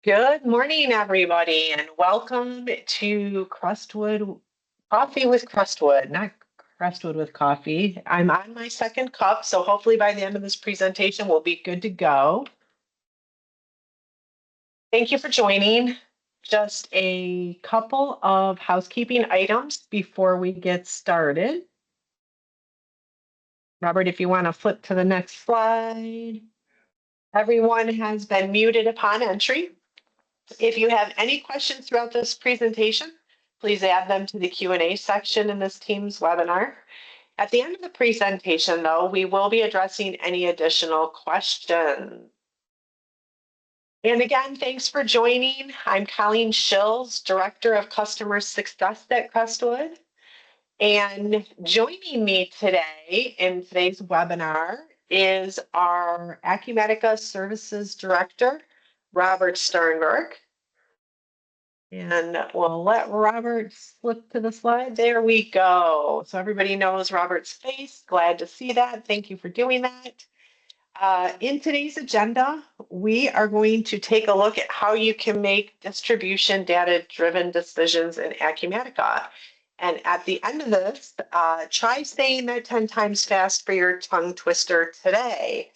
Good morning, everybody, and welcome to Crestwood Coffee with Crestwood, not Crestwood with Coffee. I'm on my second cup, so hopefully by the end of this presentation, we'll be good to go. Thank you for joining. Just a couple of housekeeping items before we get started. Robert, if you want to flip to the next slide. Everyone has been muted upon entry. If you have any questions throughout this presentation, please add them to the Q&A section in this Teams webinar. At the end of the presentation, though, we will be addressing any additional questions. And again, thanks for joining. I'm Colleen Schills, Director of Customer Success at Crestwood. And joining me today in today's webinar is our Acumatica Services Director, Robert Sternberg. And we'll let Robert slip to the slide. There we go. So everybody knows Robert's face. Glad to see that. Thank you for doing that. In today's agenda, we are going to take a look at how you can make distribution data-driven decisions in Acumatica. And at the end of this, try saying that 10 times fast for your tongue twister today.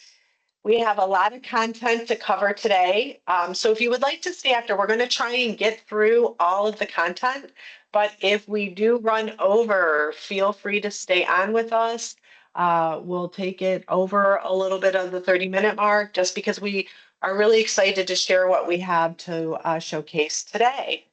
We have a lot of content to cover today. So if you would like to stay after, we're going to try and get through all of the content. But if we do run over, feel free to stay on with us. We'll take it over a little bit of the 30-minute mark just because we are really excited to share what we have to showcase today.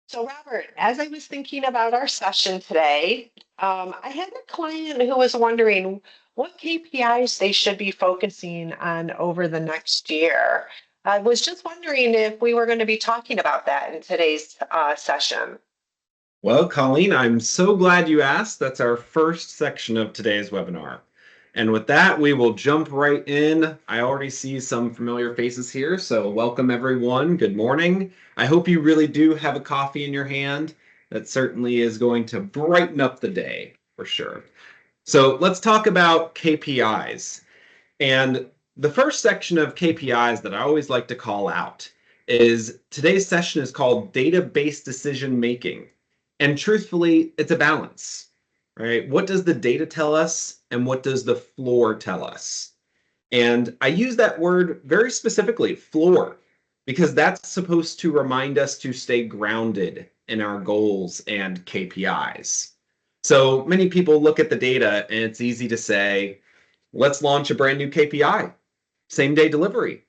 So Robert, as I was thinking about our session today, I had a client who was wondering what KPIs they should be focusing on over the next year. I was just wondering if we were going to be talking about that in today's session. Well, Colleen, I'm so glad you asked. That's our first section of today's webinar. And with that, we will jump right in. I already see some familiar faces here, so welcome everyone. Good morning. I hope you really do have a coffee in your hand. That certainly is going to brighten up the day for sure. So let's talk about KPIs. And the first section of KPIs that I always like to call out is today's session is called data-based decision making. And truthfully, it's a balance, right? What does the data tell us and what does the floor tell us? And I use that word very specifically, floor, because that's supposed to remind us to stay grounded in our goals and KPIs. So many people look at the data and it's easy to say, let's launch a brand new KPI, same day delivery,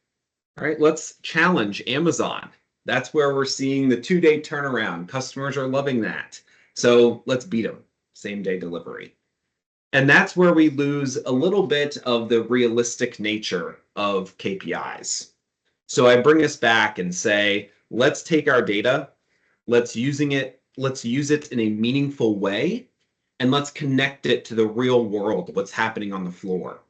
right? Let's challenge Amazon. That's where we're seeing the 2-day turnaround. Customers are loving that. So let's beat them, same day delivery. And that's where we lose a little bit of the realistic nature of KPIs. So I bring us back and say, let's take our data, let's use it in a meaningful way, and let's connect it to the real world, what's happening on the floor.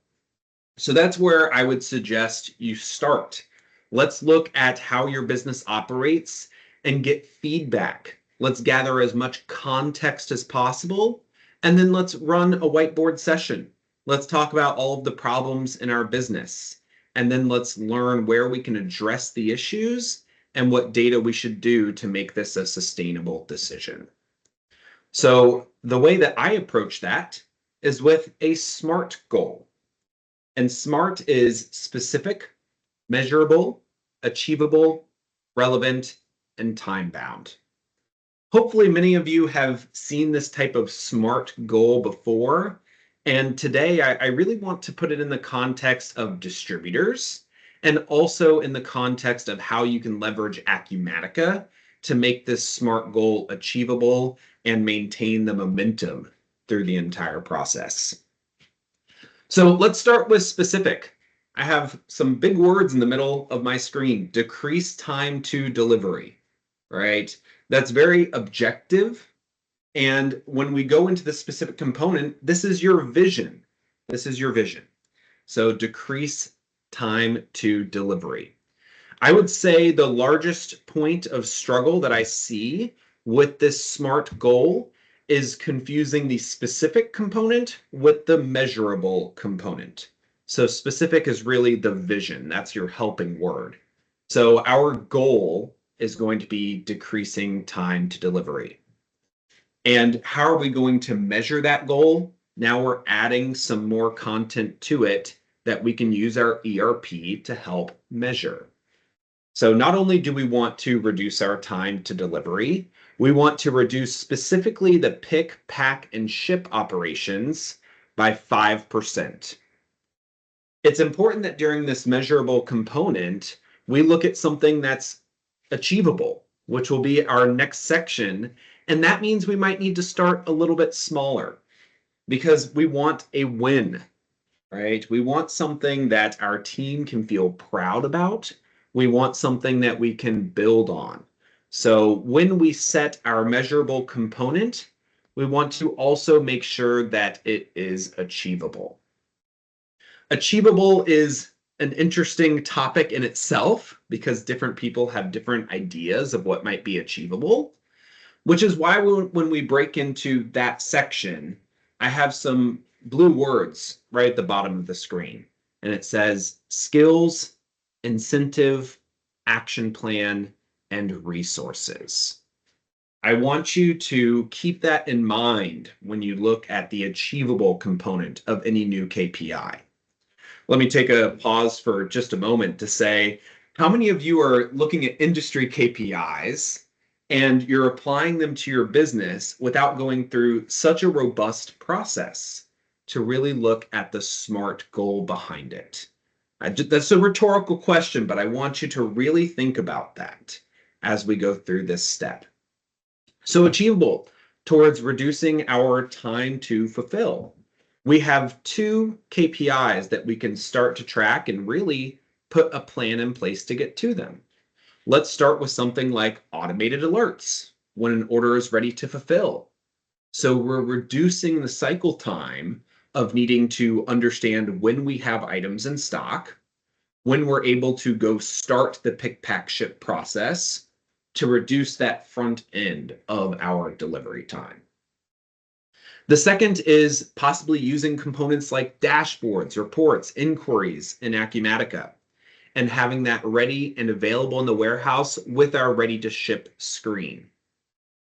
So that's where I would suggest you start. Let's look at how your business operates and get feedback. Let's gather as much context as possible, and then let's run a whiteboard session. Let's talk about all of the problems in our business, and then let's learn where we can address the issues and what data we should do to make this a sustainable decision. So the way that I approach that is with a SMART goal. And SMART is specific, measurable, achievable, relevant, and time-bound. Hopefully many of you have seen this type of SMART goal before. And today I really want to put it in the context of distributors and also in the context of how you can leverage Acumatica to make this SMART goal achievable and maintain the momentum through the entire process. So let's start with specific. I have some big words in the middle of my screen. Decrease time to delivery, right? That's very objective. And when we go into the specific component, this is your vision. This is your vision. So decrease time to delivery. I would say the largest point of struggle that I see with this SMART goal is confusing the specific component with the measurable component. So specific is really the vision. That's your helping word. So our goal is going to be decreasing time to delivery. And how are we going to measure that goal? Now we're adding some more content to it that we can use our ERP to help measure. So not only do we want to reduce our time to delivery, we want to reduce specifically the pick, pack, and ship operations by 5%. It's important that during this measurable component, we look at something that's achievable, which will be our next section. And that means we might need to start a little bit smaller because we want a win, right? We want something that our team can feel proud about. We want something that we can build on. So when we set our measurable component, we want to also make sure that it is achievable. Achievable is an interesting topic in itself because different people have different ideas of what might be achievable, which is why when we break into that section, I have some blue words right at the bottom of the screen. And it says skills, incentive, action plan, and resources. I want you to keep that in mind when you look at the achievable component of any new KPI. Let me take a pause for just a moment to say, how many of you are looking at industry KPIs and you're applying them to your business without going through such a robust process to really look at the SMART goal behind it? That's a rhetorical question, but I want you to really think about that as we go through this step. So achievable towards reducing our time to fulfill. We have two KPIs that we can start to track and really put a plan in place to get to them. Let's start with something like automated alerts when an order is ready to fulfill. So we're reducing the cycle time of needing to understand when we have items in stock, when we're able to go start the pick, pack, ship process to reduce that front end of our delivery time. The second is possibly using components like dashboards, reports, inquiries in Acumatica, and having that ready and available in the warehouse with our ready to ship screen.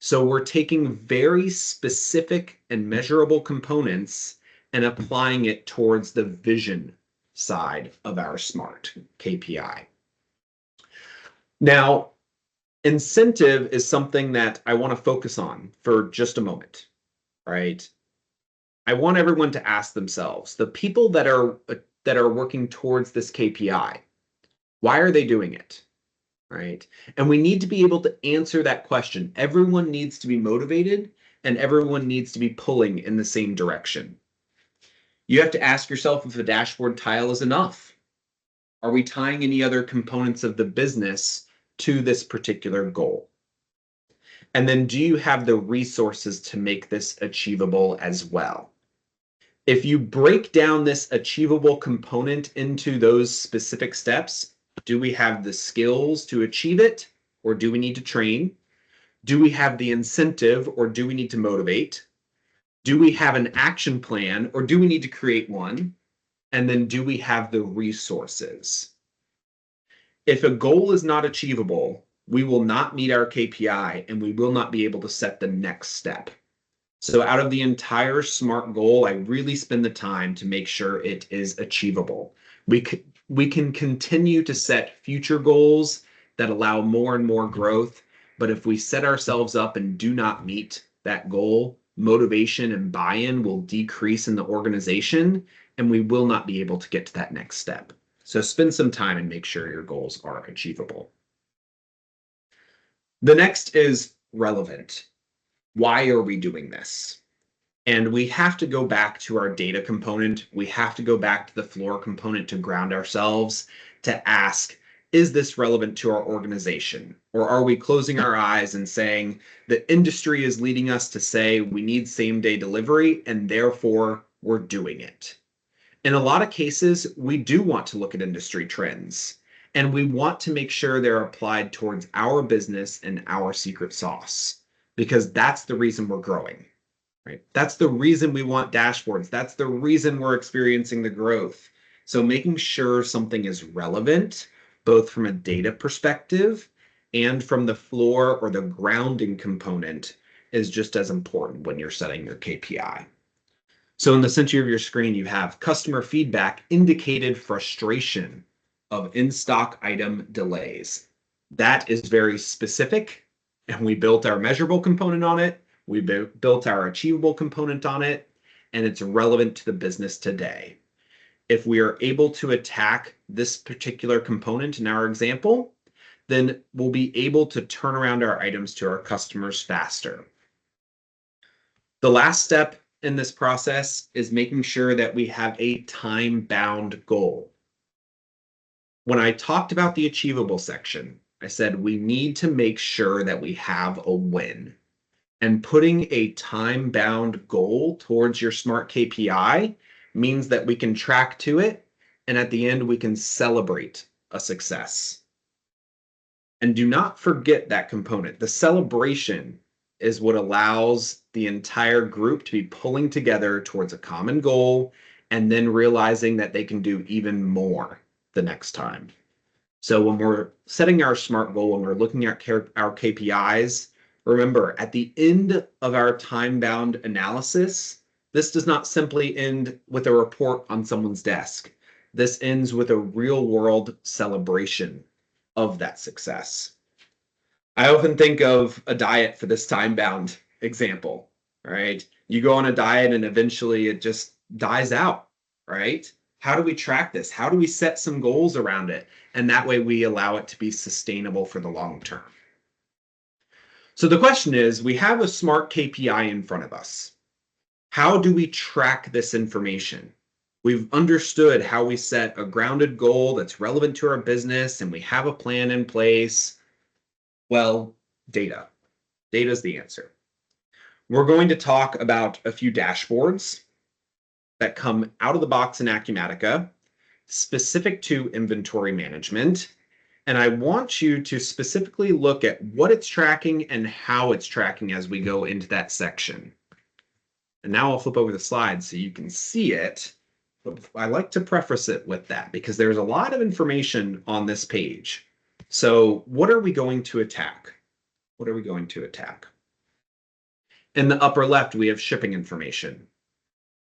So we're taking very specific and measurable components and applying it towards the vision side of our SMART KPI. Now, incentive is something that I want to focus on for just a moment, right? I want everyone to ask themselves, the people that are working towards this KPI, why are they doing it? Right? And we need to be able to answer that question. Everyone needs to be motivated and everyone needs to be pulling in the same direction. You have to ask yourself if a dashboard tile is enough. Are we tying any other components of the business to this particular goal? And then do you have the resources to make this achievable as well? If you break down this achievable component into those specific steps, do we have the skills to achieve it, or do we need to train? Do we have the incentive, or do we need to motivate? Do we have an action plan, or do we need to create one? And then do we have the resources? If a goal is not achievable, we will not meet our KPI and we will not be able to set the next step. So out of the entire SMART goal, I really spend the time to make sure it is achievable. We can continue to set future goals that allow more and more growth, but if we set ourselves up and do not meet that goal, motivation and buy-in will decrease in the organization, and we will not be able to get to that next step. So spend some time and make sure your goals are achievable. The next is relevant. Why are we doing this? And we have to go back to our data component. We have to go back to the floor component to ground ourselves, to ask, is this relevant to our organization? Or are we closing our eyes and saying the industry is leading us to say we need same-day delivery and therefore we're doing it? In a lot of cases, we do want to look at industry trends and we want to make sure they're applied towards our business and our secret sauce, because that's the reason we're growing, right? That's the reason we want dashboards. That's the reason we're experiencing the growth. So making sure something is relevant both from a data perspective and from the floor or the grounding component, is just as important when you're setting your KPI. So in the center of your screen, you have customer feedback indicated frustration of in-stock item delays. That is very specific, and we built our measurable component on it. We built our achievable component on it, and it's relevant to the business today. If we are able to attack this particular component in our example, then we'll be able to turn around our items to our customers faster. The last step in this process is making sure that we have a time-bound goal. When I talked about the achievable section, I said we need to make sure that we have a win. And putting a time-bound goal towards your SMART KPI means that we can track to it, and at the end, we can celebrate a success. And do not forget that component. The celebration is what allows the entire group to be pulling together towards a common goal and then realizing that they can do even more the next time. So when we're setting our SMART goal, when we're looking at our KPIs, remember, at the end of our time-bound analysis, this does not simply end with a report on someone's desk. This ends with a real-world celebration of that success. I often think of a diet for this time-bound example, right? You go on a diet and eventually it just dies out, right? How do we track this? How do we set some goals around it? And that way we allow it to be sustainable for the long term. So the question is, we have a SMART KPI in front of us. How do we track this information? We've understood how we set a grounded goal that's relevant to our business, and we have a plan in place. Well, data. Data is the answer. We're going to talk about a few dashboards that come out of the box in Acumatica, specific to inventory management. And I want you to specifically look at what it's tracking and how it's tracking as we go into that section. And now I'll flip over the slide so you can see it. But I like to preface it with that because there's a lot of information on this page. So what are we going to attack? What are we going to attack? In the upper left, we have shipping information.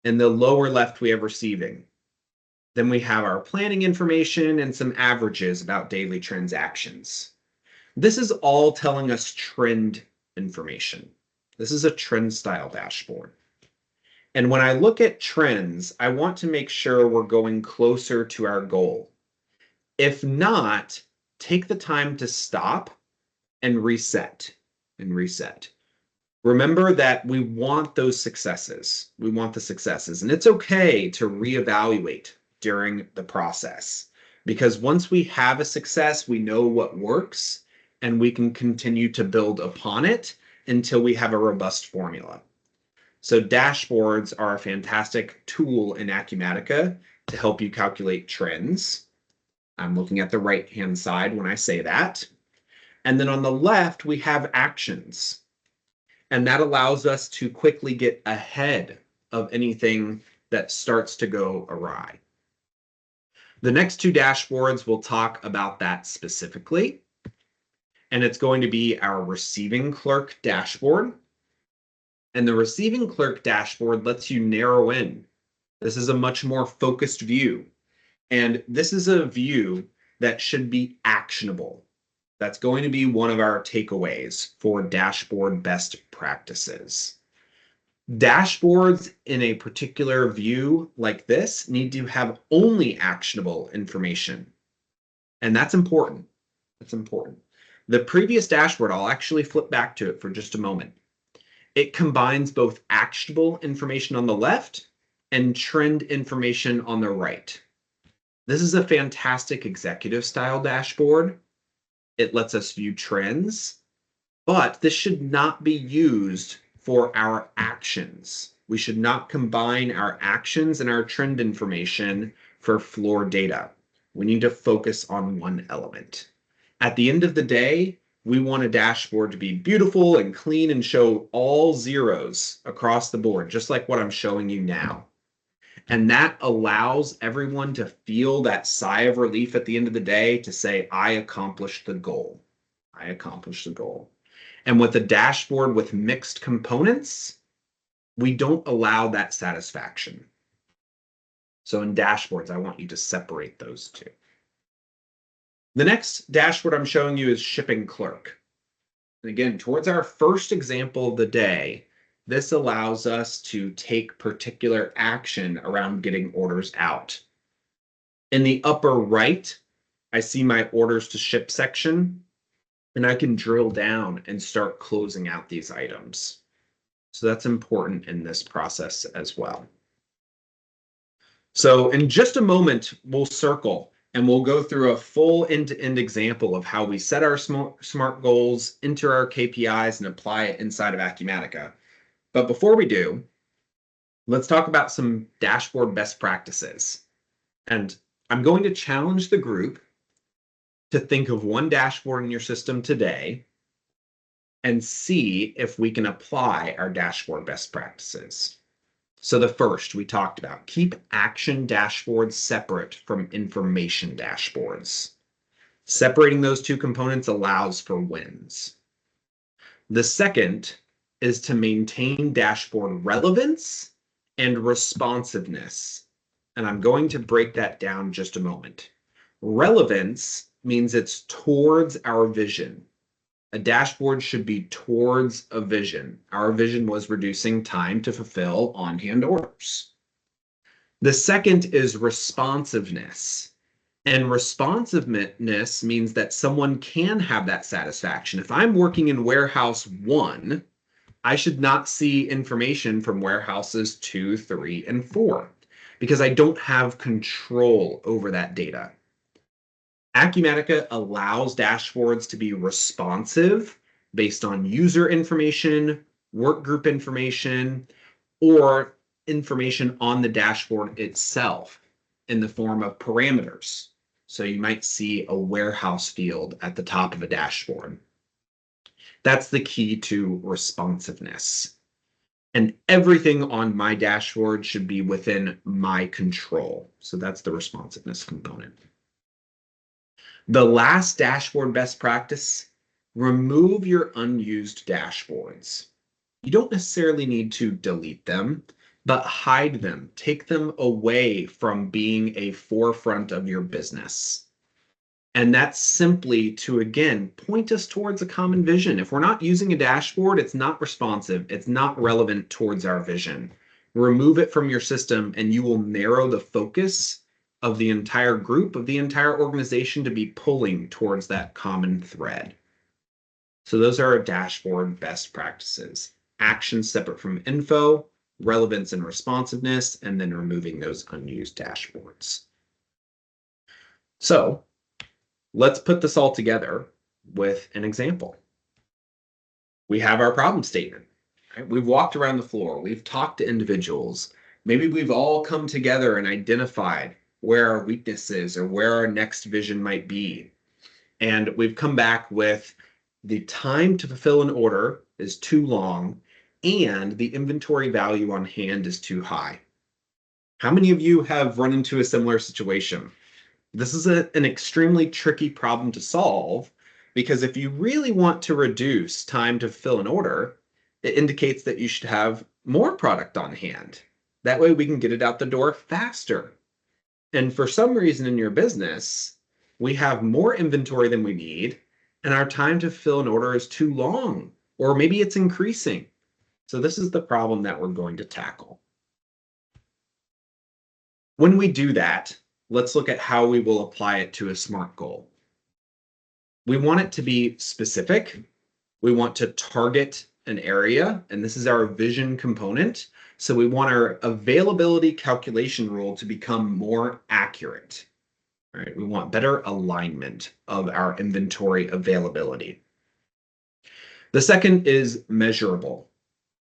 In the lower left, we have receiving. Then we have our planning information and some averages about daily transactions. This is all telling us trend information. This is a trend style dashboard. And when I look at trends, I want to make sure we're going closer to our goal. If not, take the time to stop and reset Remember that we want those successes. We want the successes, and it's okay to reevaluate during the process, because once we have a success, we know what works and we can continue to build upon it until we have a robust formula. So dashboards are a fantastic tool in Acumatica to help you calculate trends. I'm looking at the right-hand side when I say that. And then on the left, we have actions. And that allows us to quickly get ahead of anything that starts to go awry. The next two dashboards will talk about that specifically. And it's going to be our receiving clerk dashboard. And the receiving clerk dashboard lets you narrow in. This is a much more focused view. And this is a view that should be actionable. That's going to be one of our takeaways for dashboard best practices. Dashboards in a particular view like this need to have only actionable information. And that's important. That's important. The previous dashboard, I'll actually flip back to it for just a moment. It combines both actionable information on the left and trend information on the right. This is a fantastic executive style dashboard. It lets us view trends, but this should not be used for our actions. We should not combine our actions and our trend information for floor data. We need to focus on one element. At the end of the day, we want a dashboard to be beautiful and clean and show all zeros across the board, just like what I'm showing you now. And that allows everyone to feel that sigh of relief at the end of the day to say, I accomplished the goal. I accomplished the goal. And with a dashboard with mixed components, we don't allow that satisfaction. So in dashboards, I want you to separate those two. The next dashboard I'm showing you is shipping clerk. And again, towards our first example of the day, this allows us to take particular action around getting orders out. In the upper right, I see my orders to ship section, and I can drill down and start closing out these items. So that's important in this process as well. So in just a moment, we'll circle and we'll go through a full end-to-end example of how we set our SMART goals, enter our KPIs, and apply it inside of Acumatica. But before we do, let's talk about some dashboard best practices. And I'm going to challenge the group to think of one dashboard in your system today and see if we can apply our dashboard best practices. So the first we talked about, keep action dashboards separate from information dashboards. Separating those two components allows for wins. The second is to maintain dashboard relevance and responsiveness. And I'm going to break that down just a moment. Relevance means it's towards our vision. A dashboard should be towards a vision. Our vision was reducing time to fulfill on-hand orders. The second is responsiveness. And responsiveness means that someone can have that satisfaction. If I'm working in warehouse 1, I should not see information from warehouses 2, 3, and 4 because I don't have control over that data. Acumatica allows dashboards to be responsive based on user information, work group information, or information on the dashboard itself in the form of parameters. So you might see a warehouse field at the top of a dashboard. That's the key to responsiveness. And everything on my dashboard should be within my control. So that's the responsiveness component. The last dashboard best practice, remove your unused dashboards. You don't necessarily need to delete them, but hide them. Take them away from being a forefront of your business. And that's simply to, again, point us towards a common vision. If we're not using a dashboard, it's not responsive. It's not relevant towards our vision. Remove it from your system and you will narrow the focus of the entire group, of the entire organization to be pulling towards that common thread. So those are our dashboard best practices. Actions separate from info, relevance and responsiveness, and then removing those unused dashboards. So let's put this all together with an example. We have our problem statement. Right? We've walked around the floor. We've talked to individuals. Maybe we've all come together and identified where our weaknesses or where our next vision might be. And we've come back with the time to fulfill an order is too long and the inventory value on hand is too high. How many of you have run into a similar situation? This is an extremely tricky problem to solve because if you really want to reduce time to fill an order, it indicates that you should have more product on hand. That way we can get it out the door faster. And for some reason in your business, we have more inventory than we need, and our time to fill an order is too long, or maybe it's increasing. So this is the problem that we're going to tackle. When we do that, let's look at how we will apply it to a SMART goal. We want it to be specific. We want to target an area, and this is our vision component. So we want our availability calculation rule to become more accurate. Right? We want better alignment of our inventory availability. The second is measurable.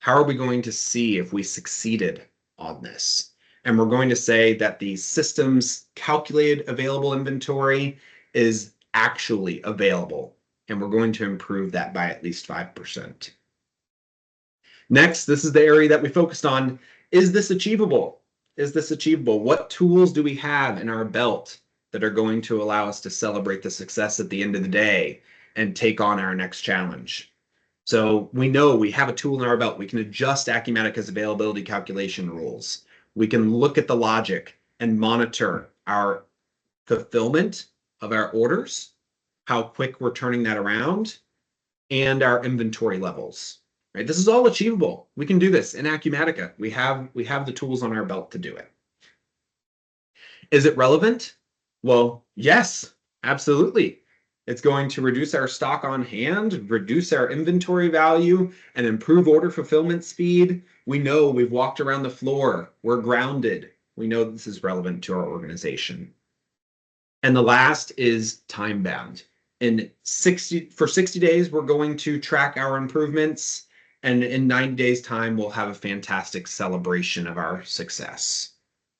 How are we going to see if we succeeded on this? And we're going to say that the system's calculated available inventory is actually available. And we're going to improve that by at least 5%. Next, this is the area that we focused on. Is this achievable? is this achievable? What tools do we have in our belt that are going to allow us to celebrate the success at the end of the day and take on our next challenge? So we know we have a tool in our belt. We can adjust Acumatica's availability calculation rules. We can look at the logic and monitor our fulfillment of our orders, how quick we're turning that around, and our inventory levels. Right? This is all achievable. We can do this in Acumatica. We have the tools on our belt to do it. Is it relevant? Well, yes, absolutely. It's going to reduce our stock on hand, reduce our inventory value, and improve order fulfillment speed. We know we've walked around the floor. We're grounded. We know this is relevant to our organization. And the last is time bound. For 60 days, we're going to track our improvements. And in 90 days time, we'll have a fantastic celebration of our success.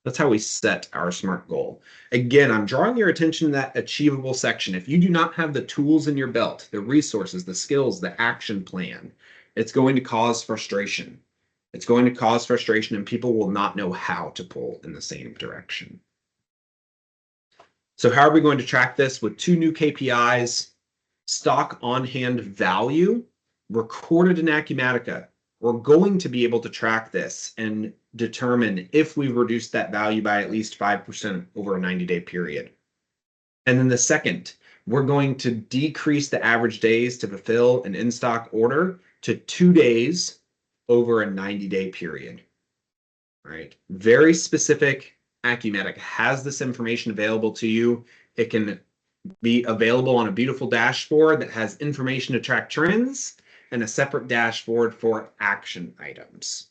That's how we set our SMART goal. Again, I'm drawing your attention to that achievable section. If you do not have the tools in your belt, the resources, the skills, the action plan, it's going to cause frustration. It's going to cause frustration and people will not know how to pull in the same direction. So how are we going to track this? With 2 new KPIs, stock on hand value recorded in Acumatica. We're going to be able to track this and determine if we've reduced that value by at least 5% over a 90-day period. And then the second, we're going to decrease the average days to fulfill an in-stock order to 2 days over a 90-day period. All right, very specific. Acumatica has this information available to you. It can be available on a beautiful dashboard that has information to track trends and a separate dashboard for action items.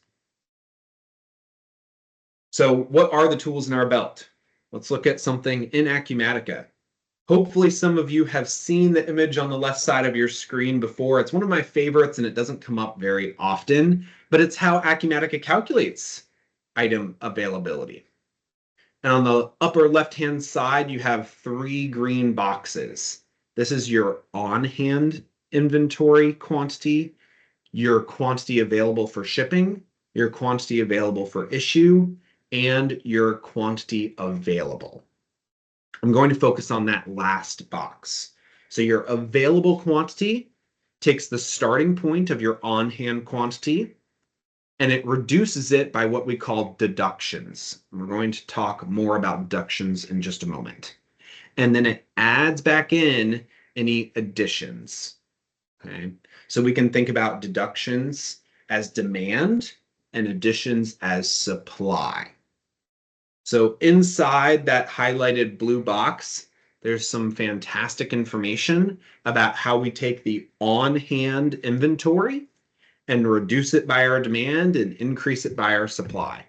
So what are the tools in our belt? Let's look at something in Acumatica. Hopefully some of you have seen the image on the left side of your screen before. It's one of my favorites and it doesn't come up very often, but it's how Acumatica calculates item availability. And on the upper left-hand side, you have 3 green boxes. This is your on-hand inventory quantity, your quantity available for shipping, your quantity available for issue, and your quantity available. I'm going to focus on that last box. So your available quantity takes the starting point of your on-hand quantity, and it reduces it by what we call deductions. We're going to talk more about deductions in just a moment. And then it adds back in any additions. Okay, so we can think about deductions as demand and additions as supply. So inside that highlighted blue box, there's some fantastic information about how we take the on-hand inventory and reduce it by our demand and increase it by our supply.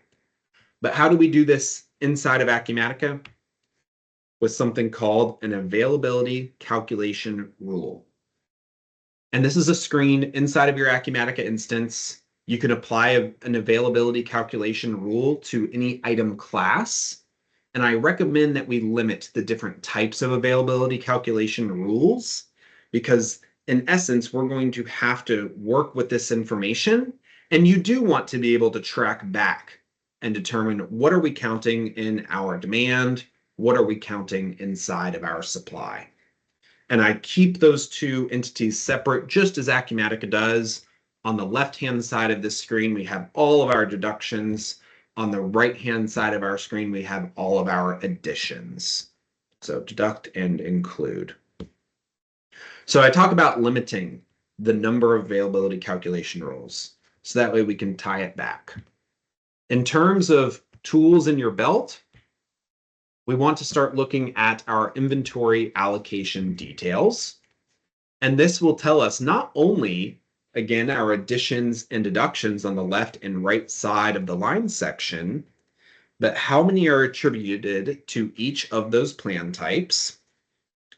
But how do we do this inside of Acumatica? With something called an availability calculation rule. And this is a screen inside of your Acumatica instance. You can apply an availability calculation rule to any item class. And I recommend that we limit the different types of availability calculation rules because in essence, we're going to have to work with this information. And you do want to be able to track back and determine what are we counting in our demand, what are we counting inside of our supply. And I keep those 2 entities separate just as Acumatica does. On the left-hand side of this screen, we have all of our deductions. On the right-hand side of our screen, we have all of our additions. So deduct and include. So I talk about limiting the number of availability calculation rules, so that way we can tie it back. In terms of tools in your belt, we want to start looking at our inventory allocation details. And this will tell us not only, again, our additions and deductions on the left and right side of the line section, but how many are attributed to each of those plan types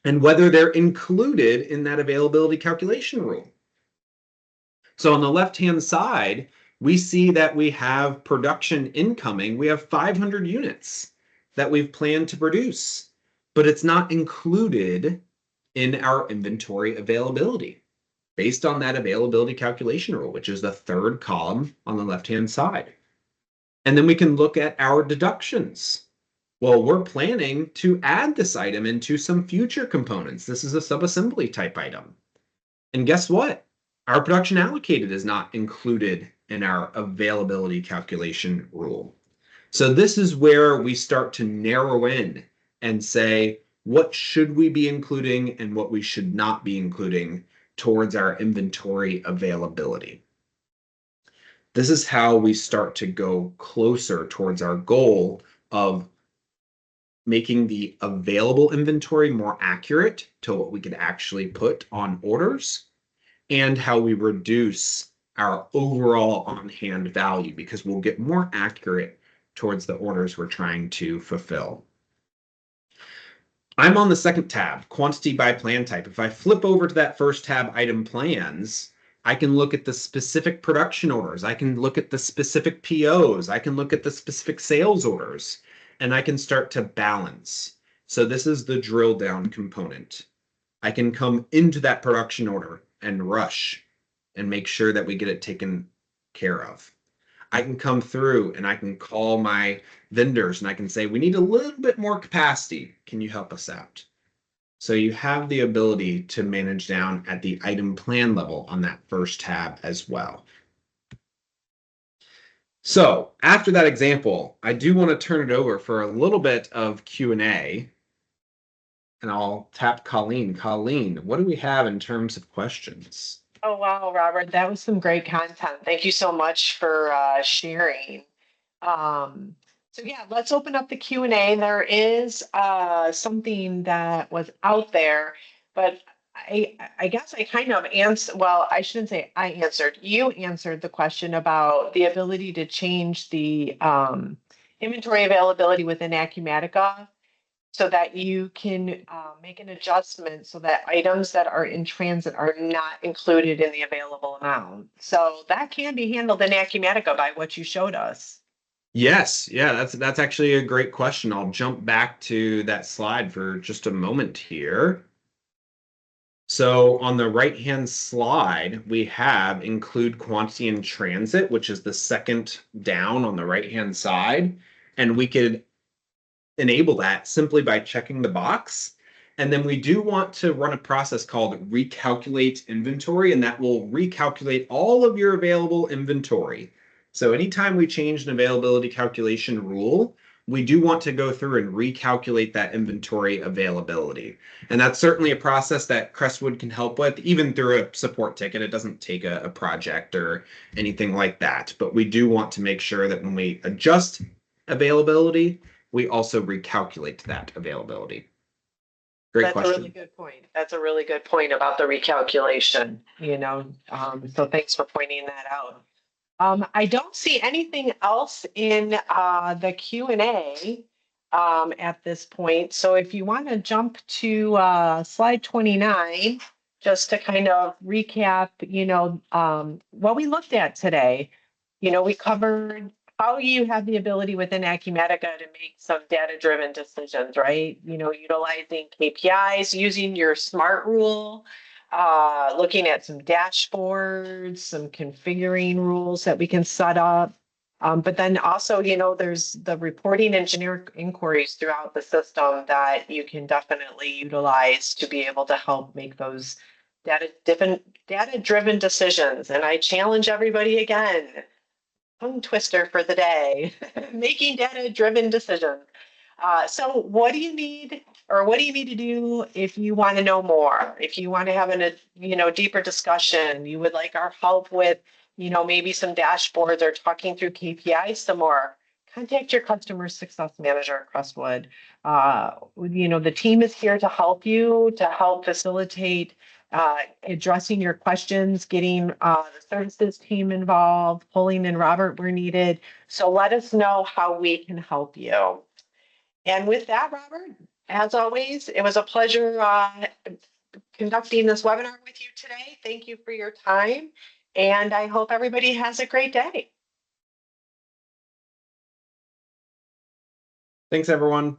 and whether they're included in that availability calculation rule. So on the left-hand side, we see that we have production incoming. We have 500 units that we've planned to produce, but it's not included in our inventory availability based on that availability calculation rule, which is the 3rd column on the left-hand side. And then we can look at our deductions. Well, we're planning to add this item into some future components. This is a subassembly type item. And guess what? Our production allocated is not included in our availability calculation rule. So this is where we start to narrow in and say, what should we be including and what we should not be including towards our inventory availability. This is how we start to go closer towards our goal of making the available inventory more accurate to what we could actually put on orders, and how we reduce our overall on-hand value because we'll get more accurate towards the orders we're trying to fulfill. I'm on the second tab, quantity by plan type. If I flip over to that first tab, item plans, I can look at the specific production orders. I can look at the specific POs. I can look at the specific sales orders, and I can start to balance. So this is the drill down component. I can come into that production order and rush and make sure that we get it taken care of. I can come through and I can call my vendors and I can say, we need a little bit more capacity. Can you help us out? So you have the ability to manage down at the item plan level on that first tab as well. So after that example, I do want to turn it over for a little bit of Q&A. And I'll tap Colleen. Colleen, what do we have in terms of questions? Oh, wow, Robert, that was some great content. Thank you so much for sharing. So yeah, let's open up the Q&A. There is something that was out there, but I guess I kind of answered, well, I shouldn't say I answered. You answered the question about the ability to change the inventory availability within Acumatica so that you can make an adjustment so that items that are in transit are not included in the available amount. So that can be handled in Acumatica by what you showed us. Yes, yeah, that's actually a great question. I'll jump back to that slide for just a moment here. So on the right-hand slide, we have include quantity in transit, which is the second down on the right-hand side. And we could enable that simply by checking the box. And then we do want to run a process called recalculate inventory, and that will recalculate all of your available inventory. So anytime we change an availability calculation rule, we do want to go through and recalculate that inventory availability. And that's certainly a process that Crestwood can help with, even through a support ticket. It doesn't take a project or anything like that. But we do want to make sure that when we adjust availability, we also recalculate that availability. Great question. That's a really good point. That's a really good point about the recalculation, so thanks for pointing that out. I don't see anything else in the Q&A at this point. So if you want to jump to slide 29, just to kind of recap, what we looked at today. We covered how you have the ability within Acumatica to make some data-driven decisions, right? Utilizing KPIs, using your SMART rule, looking at some dashboards, some configuring rules that we can set up. But then also, there's the reporting and generic inquiries throughout the system that you can definitely utilize to be able to help make those data-driven decisions. And I challenge everybody again, tongue twister for the day, making data-driven decisions. So what do you need, or what do you need to do if you want to know more? If you want to have a deeper discussion, you would like our help with, maybe some dashboards or talking through KPIs some more, contact your customer success manager at Crestwood. The team is here to help you, to help facilitate addressing your questions, getting the services team involved, pulling in Robert where needed. So let us know how we can help you. And with that, Robert, as always, it was a pleasure conducting this webinar with you today. Thank you for your time, and I hope everybody has a great day. Thanks, everyone.